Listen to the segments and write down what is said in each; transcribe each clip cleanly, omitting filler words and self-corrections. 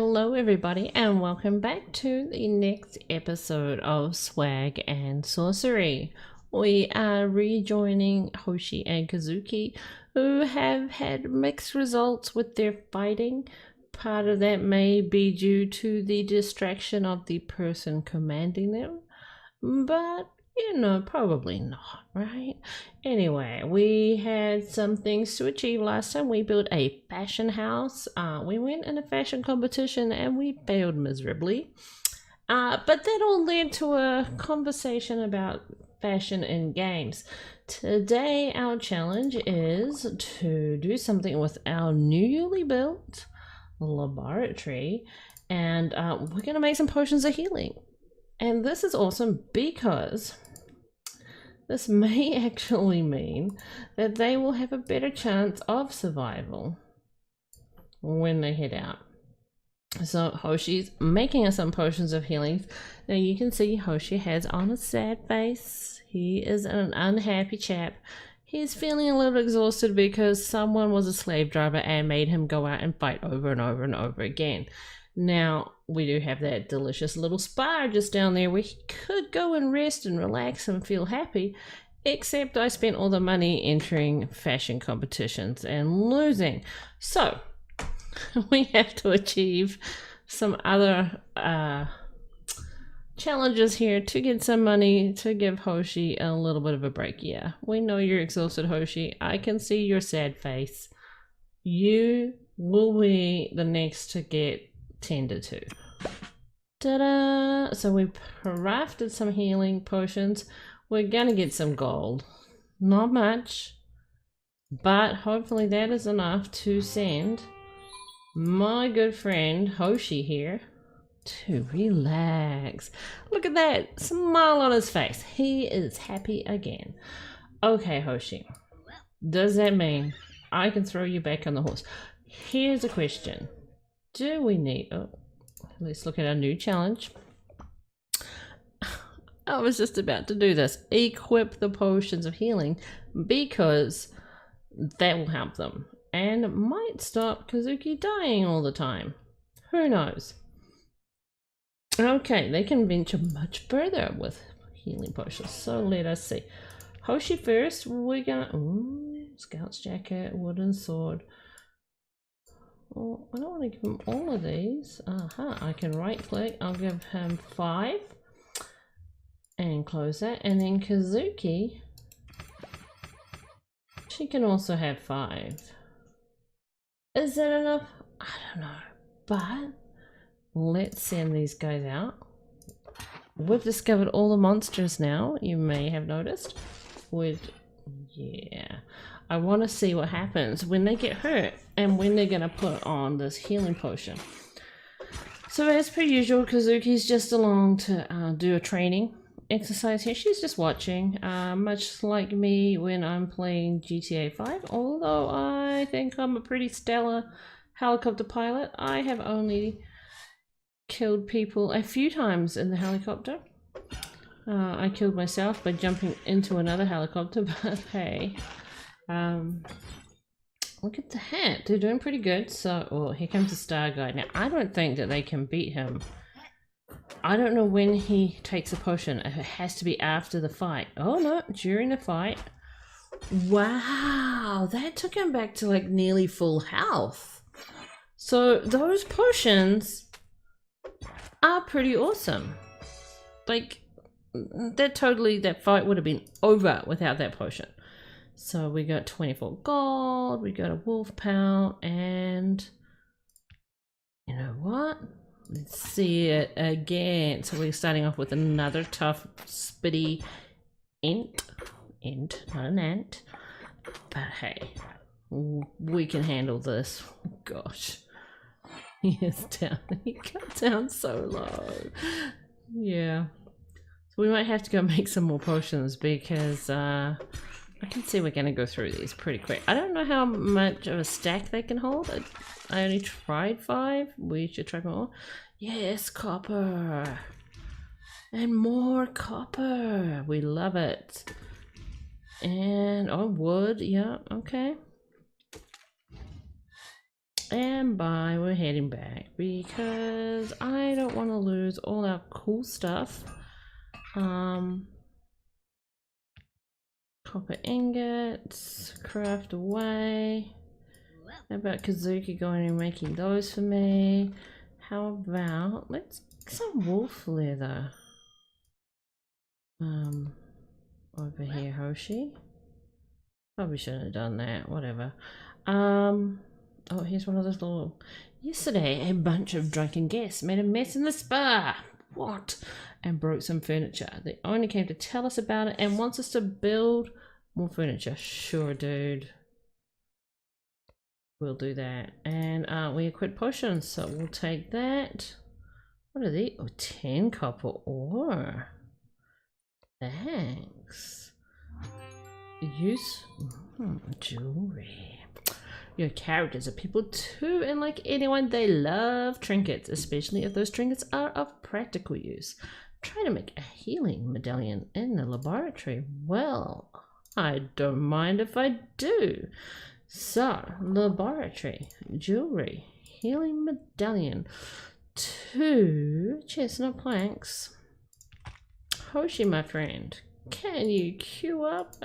Hello everybody and welcome back to the next episode of Swag and Sorcery. We are rejoining Hoshi and Kazuki, who have had mixed results with their fighting. Part of that may be due to the distraction of the person commanding them, but you know, probably not, right? Anyway, we had some things to achieve last time. We built a fashion house. We went in a fashion competition and we failed miserably. But that all led to a conversation about fashion in games. Today, our challenge is to do something with our newly built laboratory, and we're going to make some potions of healing. And this is awesome because this may actually mean that they will have a better chance of survival when they head out. So Hoshi's making us some potions of healing. Now you can see Hoshi has on a sad face. He is an unhappy chap. He's feeling a little exhausted because someone was a slave driver and made him go out and fight over and over and over again. Now, we do have that delicious little spa just down there where he could go and rest and relax and feel happy, except I spent all the money entering fashion competitions and losing. So, we have to achieve some other challenges here to get some money to give Hoshi a little bit of a break. Yeah, we know you're exhausted, Hoshi. I can see your sad face. You will be the next to get tended to. Ta-da! So we crafted some healing potions. We're gonna get some gold. Not much, but hopefully that is enough to send my good friend Hoshi here to relax. Look at that smile on his face. He is happy again. Okay, Hoshi. Does that mean I can throw you back on the horse? Here's a question. Do we need... Oh, let's look at our new challenge. I was just about to do this. Equip the potions of healing because that will help them. And might stop Kazuki dying all the time. Who knows? Okay, they can venture much further with healing potions. So let us see. Hoshi first. We're gonna... Ooh, Scout's jacket, wooden sword. Well, I don't want to give him all of these. I can right click. I'll give him 5 and close that. And then Kazuki, she can also have 5. Is that enough? I don't know. But let's send these guys out. We've discovered all the monsters now, you may have noticed. Yeah. I want to see what happens when they get hurt and when they're going to put on this healing potion. So as per usual, Kazuki's just along to do a training exercise here. She's just watching, much like me when I'm playing GTA 5. Although I think I'm a pretty stellar helicopter pilot. I have only killed people a few times in the helicopter. I killed myself by jumping into another helicopter, but hey. Look at the hat. They're doing pretty good. So, oh, here comes the star guy. Now, I don't think that they can beat him. I don't know when he takes a potion. It has to be after the fight. Oh, no, during the fight. Wow, that took him back to like nearly full health. So, those potions are pretty awesome. Like, that fight would have been over without that potion. So we got 24 gold, we got a wolf pout, and you know what? Let's see it again. So we're starting off with another tough, spitty int, not an ant. But hey, we can handle this. Gosh, he is down. He got down so low. Yeah. So we might have to go make some more potions because I can see we're going to go through these pretty quick. I don't know how much of a stack they can hold. I only tried 5. We should try more. Yes, copper. And more copper. We love it. And, oh, wood. Yeah, okay. And bye, we're heading back because I don't want to lose all our cool stuff. Copper ingots, craft away. How about Kazuki going and making those for me? How about, let's get some wolf leather. Over here, Hoshi. Probably shouldn't have done that, whatever. Oh, here's one of those little... Yesterday, a bunch of drunken guests made a mess in the spa. What? And broke some furniture. They only came to tell us about it and wants us to build more furniture. Sure, dude. We'll do that. And we equip potions, so we'll take that. What are these? Oh, 10 copper ore. Thanks. Use jewelry. Your characters are people too, and like anyone, they love trinkets, especially if those trinkets are of practical use. Try to make a healing medallion in the laboratory. Well, I don't mind if I do. So, laboratory, jewelry, healing medallion, 2 chestnut planks. Hoshi, my friend, can you queue up?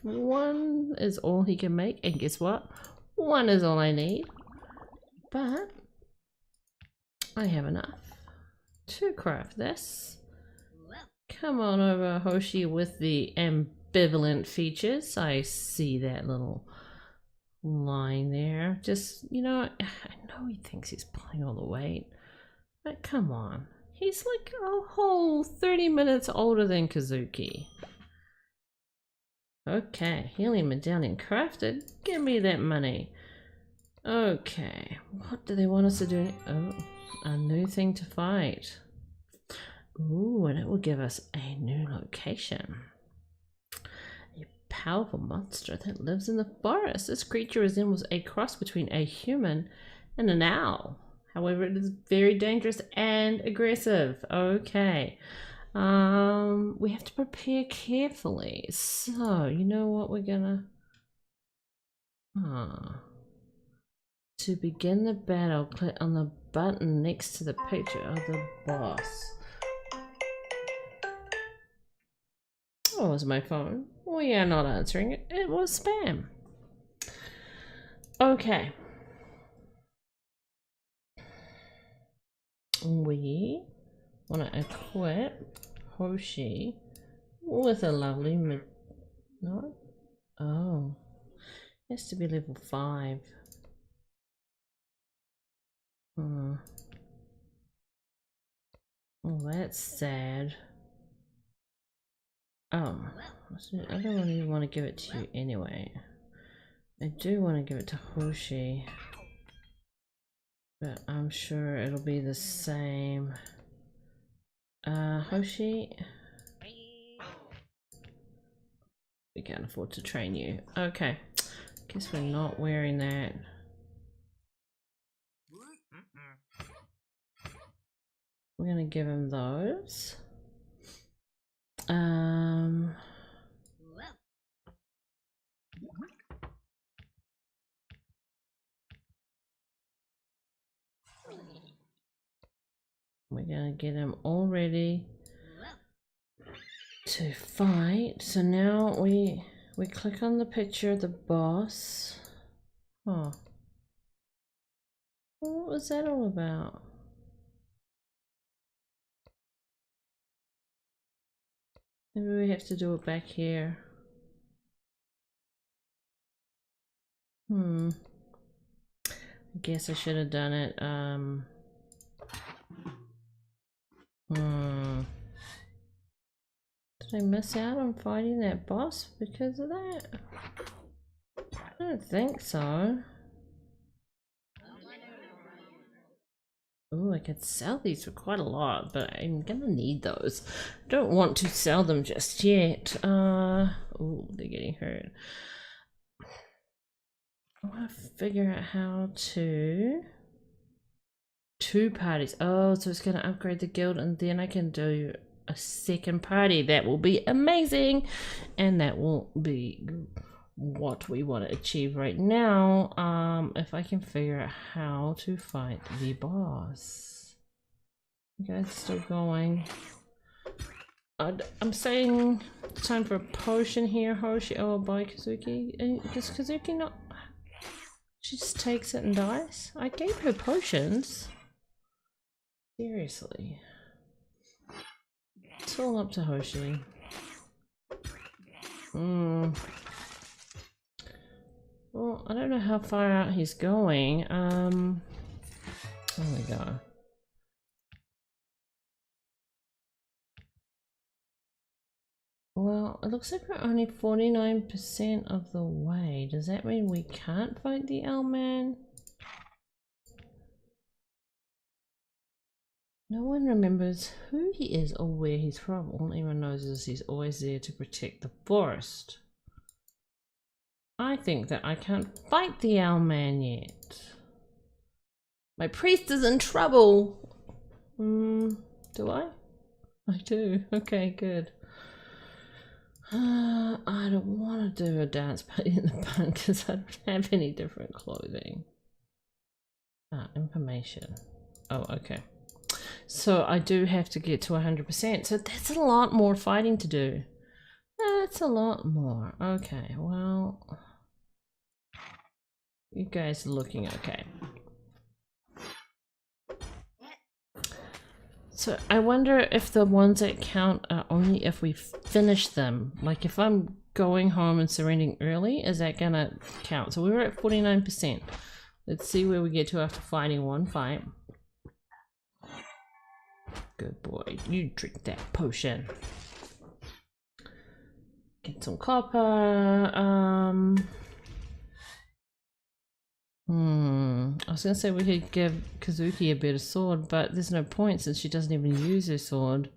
1 is all he can make, and guess what? 1 is all I need. But I have enough to craft this. Come on over, Hoshi, with the ambivalent features. I see that little line there. Just, you know, I know he thinks he's pulling all the weight, but come on. He's like a whole 30 minutes older than Kazuki. Okay, healing medallion crafted. Give me that money. Okay, what do they want us to do? Oh, a new thing to fight. Ooh, and it will give us a new location. A powerful monster that lives in the forest. This creature resembles a cross between a human and an owl. However, it is very dangerous and aggressive. Okay. We have to prepare carefully. So, you know what we're gonna... To begin the battle, click on the button next to the picture of the boss. Oh, it was my phone. We are not answering it. It was spam. Okay. We want to equip Hoshi with a lovely no? Oh. It has to be level 5. Oh, that's sad. Oh, I don't even want to give it to you anyway. I do want to give it to Hoshi, but I'm sure it'll be the same. Hoshi, we can't afford to train you. Okay, guess we're not wearing that. We're gonna give him those. We're gonna get him all ready to fight. So now we click on the picture of the boss. Oh, what was that all about? Maybe we have to do it back here. I guess I should have done it. Did I miss out on fighting that boss because of that? I don't think so. Oh, I could sell these for quite a lot, but I'm gonna need those. Don't want to sell them just yet. Oh, they're getting hurt. I want to figure out how to... 2 parties. Oh, so it's gonna upgrade the guild and then I can do a second party. That will be amazing, and that will be what we want to achieve right now. If I can figure out how to fight the boss. You guys still going? I'm saying it's time for a potion here, Hoshi. Oh, by Kazuki. And does Kazuki not? She just takes it and dies? I gave her potions. Seriously. It's all up to Hoshi. Well, I don't know how far out he's going. There we go. Well, it looks like we're only 49% of the way. Does that mean we can't fight the Owlman? No one remembers who he is or where he's from. All anyone knows is he's always there to protect the forest. I think that I can't fight the Owlman yet. My priest is in trouble. Do I? I do. Okay, good. I don't want to do a dance party in the punk because I don't have any different clothing. Information. Oh, okay. So I do have to get to 100%. So that's a lot more fighting to do. That's a lot more. Okay, well, you guys are looking okay. So I wonder if the ones that count are only if we finish them. Like if I'm going home and surrendering early, is that gonna count? So we were at 49%. Let's see where we get to after fighting one fight. Good boy, you drink that potion. Get some copper. I was gonna say we could give Kazuki a better sword, but there's no point since she doesn't even use her sword.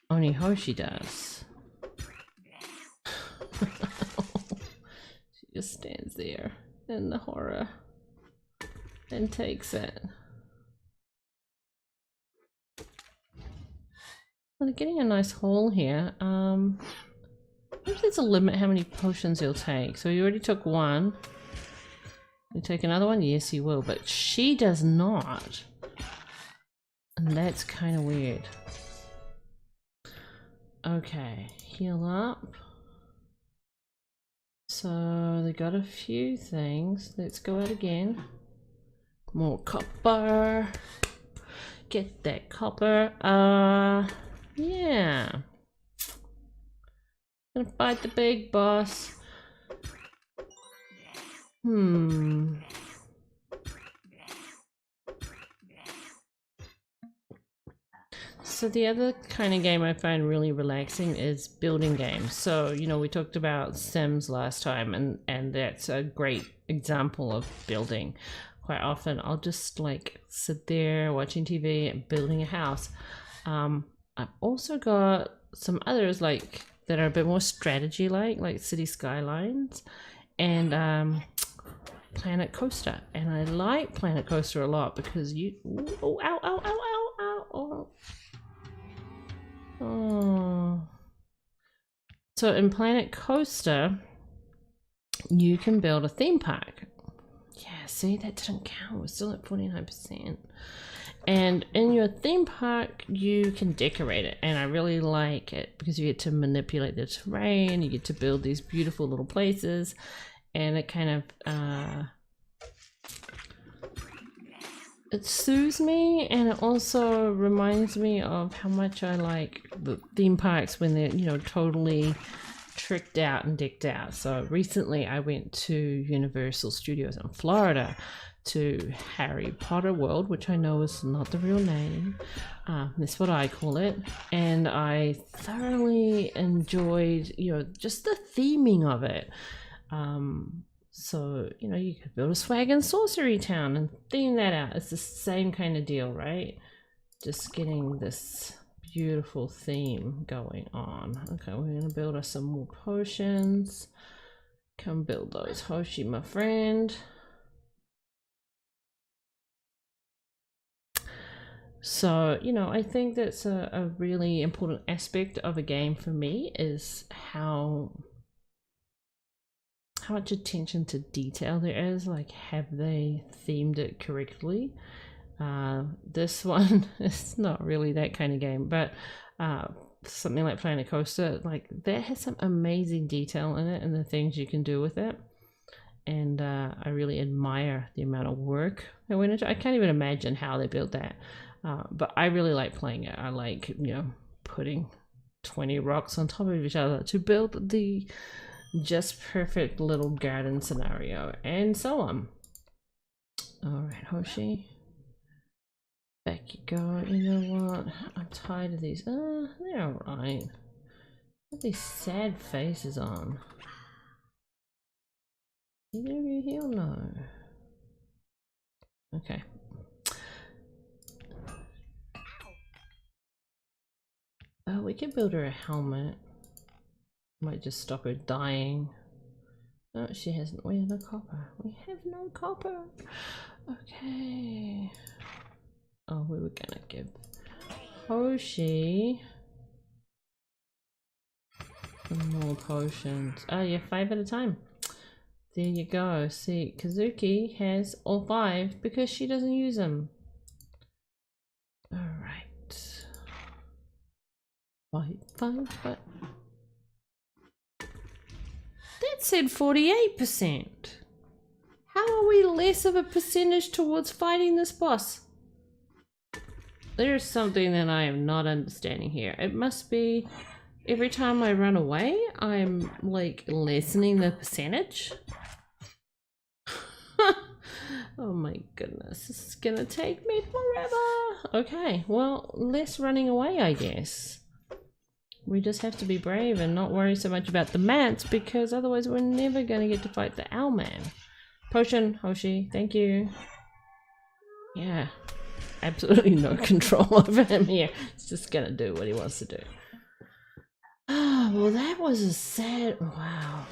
Only Hoshi does. She just stands there in the horror and takes it. Well, they're getting a nice haul here. Maybe there's a limit how many potions you'll take. So you already took one. You take another one? Yes, you will, but she does not. And that's kind of weird. Okay, heal up. So they got a few things. Let's go out again. More copper. Get that copper. Yeah. Gonna fight the big boss. So the other kind of game I find really relaxing is building games. So, you know, we talked about Sims last time and that's a great example of building. Quite often I'll just like sit there watching TV and building a house. I've also got some others like that are a bit more strategy like City Skylines and Planet Coaster, and I like Planet Coaster a lot because you So in Planet Coaster you can build a theme park. Yeah, see, that didn't count. We're still at 49%. And in your theme park you can decorate it, and I really like it because you get to manipulate the terrain, you get to build these beautiful little places, and it kind of it soothes me, and it also reminds me of how much I like the theme parks when they're, you know, totally tricked out and decked out. So recently I went to Universal Studios in Florida to Harry Potter World, which I know is not the real name. That's what I call it. And I thoroughly enjoyed, you know, just the theming of it. So, you know, you could build a swag and sorcery town and theme that out. It's the same kind of deal, right? Just getting this beautiful theme going on. Okay, we're gonna build us some more potions. Come build those, Hoshi, my friend. So, you know, I think that's a really important aspect of a game for me is how how much attention to detail there is. Like, have they themed it correctly? This one is not really that kind of game, but something like Planet Coaster, like that has some amazing detail in it and the things you can do with it. And I really admire the amount of work that went into it. I can't even imagine how they built that. But I really like playing it. I like, you know, putting 20 rocks on top of each other to build the just perfect little garden scenario and so on. Alright, Hoshi. Back you go. You know what? I'm tired of these. They're alright. What these sad faces on? Either of you heal? No. Okay. Oh, we could build her a helmet. Might just stop her dying. No, she hasn't. We have no copper. We have no copper. Okay. Oh, we were gonna give Hoshi some more potions. Oh yeah, 5 at a time. There you go. See, Kazuki has all 5 because she doesn't use them. Alright. 5. That said 48%. How are we less of a percentage towards fighting this boss? There's something that I am not understanding here. It must be every time I run away, I'm like lessening the percentage. Oh my goodness, this is gonna take me forever. Okay, well, less running away, I guess. We just have to be brave and not worry so much about the mats, because otherwise we're never gonna get to fight the Owlman. Potion, Hoshi, thank you. Yeah, absolutely no control over him here. He's just gonna do what he wants to do. Ah, well, that was a sad. Wow.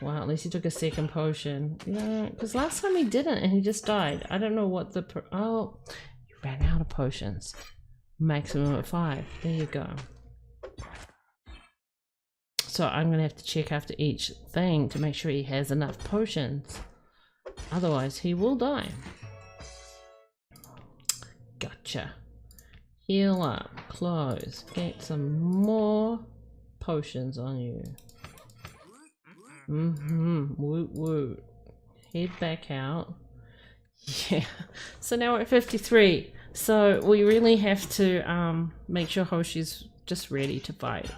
Wow, at least he took a second potion. No, because last time he didn't and he just died. I don't know what the. Oh, you ran out of potions. Maximum at 5. There you go. So I'm going to have to check after each thing to make sure he has enough potions. Otherwise, he will die. Gotcha. Heal up. Close. Get some more potions on you. Woot woot. Head back out. Yeah. So now we're at 53. So we really have to make sure Hoshi's just ready to fight.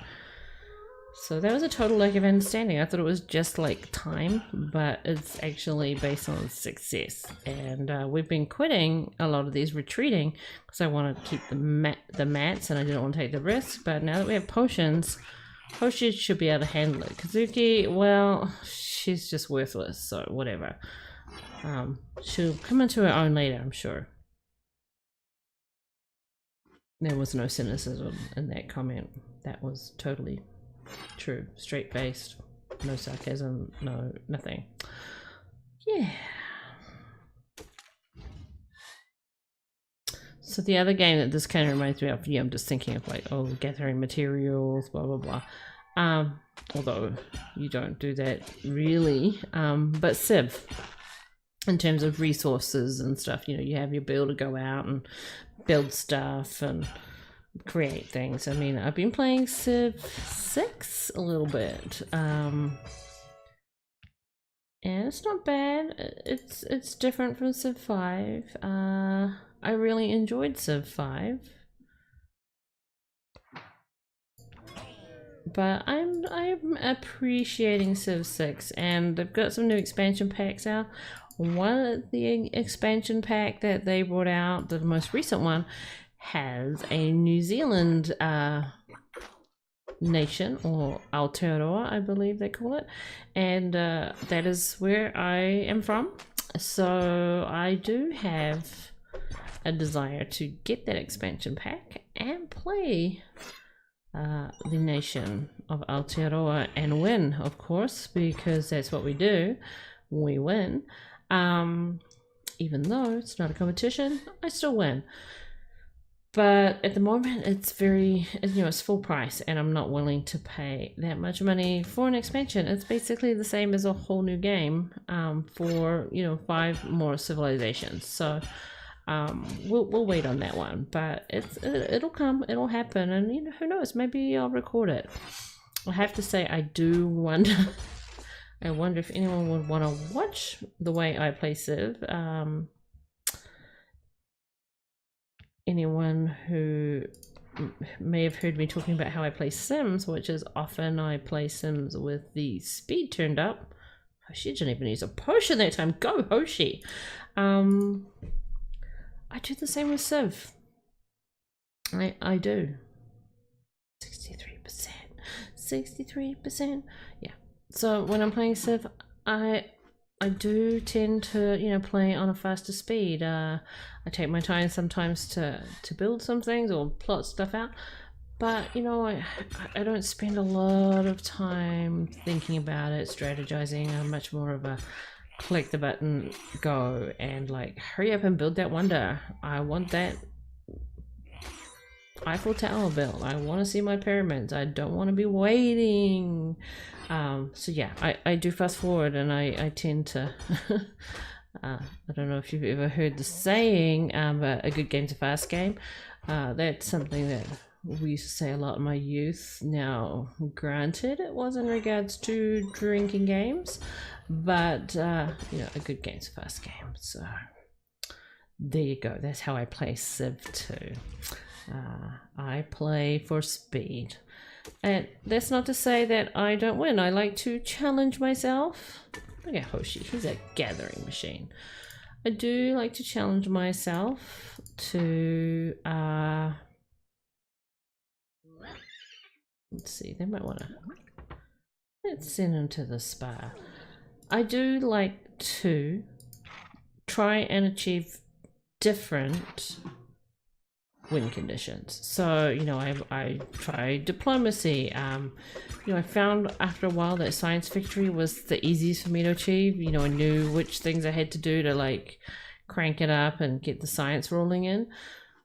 So that was a total lack of understanding. I thought it was just like time, but it's actually based on success. And we've been quitting a lot of these, retreating, because I wanted to keep the mats and I didn't want to take the risk. But now that we have potions, Hoshi should be able to handle it. Kazuki, well, she's just worthless, so whatever. She'll come into her own later, I'm sure. There was no cynicism in that comment. That was totally true. Straight-faced. No sarcasm. No, nothing. Yeah. So the other game that this kind of reminds me of, yeah, I'm just thinking of like, oh, gathering materials, blah, blah, blah. Although you don't do that really. But Civ, in terms of resources and stuff, you know, you have your builder go out and build stuff and create things. I mean, I've been playing Civ 6 a little bit. And it's not bad. It's different from Civ 5. I really enjoyed Civ 5. But I'm appreciating Civ 6, and they've got some new expansion packs out. One of the expansion pack that they brought out, the most recent one, has a New Zealand nation, or Aotearoa, I believe they call it, and that is where I am from. So I do have a desire to get that expansion pack and play the nation of Aotearoa and win, of course, because that's what we do. We win. Even though it's not a competition, I still win. But at the moment it's very, it's full price, and I'm not willing to pay that much money for an expansion. It's basically the same as a whole new game for 5 more civilizations. So we'll wait on that one, but it'll come, it'll happen, and who knows, maybe I'll record it. I have to say, I do wonder I wonder if anyone would want to watch the way I play Civ. Anyone who may have heard me talking about how I play Sims, which is often I play Sims with the speed turned up. Hoshi didn't even use a potion that time. Go, Hoshi! I do the same with Civ. I do. 63%. 63%. Yeah. So when I'm playing Civ, I do tend to, play on a faster speed. I take my time sometimes to build some things or plot stuff out, but I don't spend a lot of time thinking about it, strategizing. I'm much more of a click the button, go, and like hurry up and build that wonder. I want that Eiffel Tower built. I want to see my pyramids. I don't want to be waiting. So yeah, I do fast forward, and I tend to I don't know if you've ever heard the saying, but a good game's a fast game. That's something that we used to say a lot in my youth. Now, granted, it was in regards to drinking games, but a good game's a fast game. So there you go. That's how I play Civ 2. I play for speed. And that's not to say that I don't win. I like to challenge myself. Look at Hoshi, he's a gathering machine. I do like to challenge myself to let's see, they might want to, let's send him to the spa. I do like to try and achieve different win conditions. So I tried diplomacy. I found after a while that science victory was the easiest for me to achieve. I knew which things I had to do to like crank it up and get the science rolling in.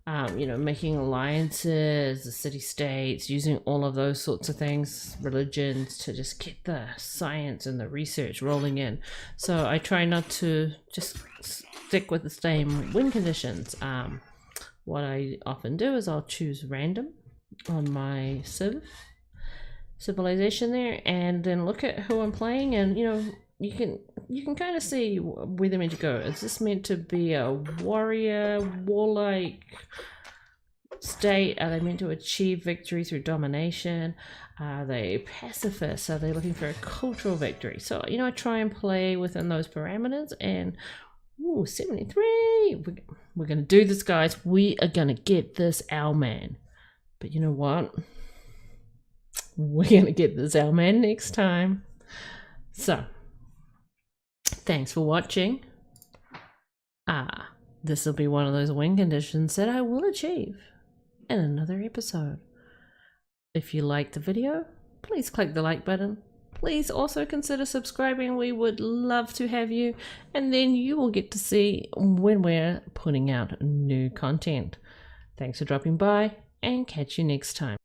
Making alliances, the city-states, using all of those sorts of things, religions, to just get the science and the research rolling in. So I try not to just stick with the same win conditions. What I often do is I'll choose random on my civilization there, and then look at who I'm playing, and you can kind of see where they're meant to go. Is this meant to be a warrior, warlike state? Are they meant to achieve victory through domination? Are they pacifists? Are they looking for a cultural victory? So I try and play within those parameters. And ooh, 73! We're gonna do this, guys. We are gonna get this Owlman. But you know what? We're gonna get this Owlman next time. So, thanks for watching. This will be one of those win conditions that I will achieve in another episode. If you liked the video, please click the like button. Please also consider subscribing. We would love to have you, and then you will get to see when we're putting out new content. Thanks for dropping by, and catch you next time.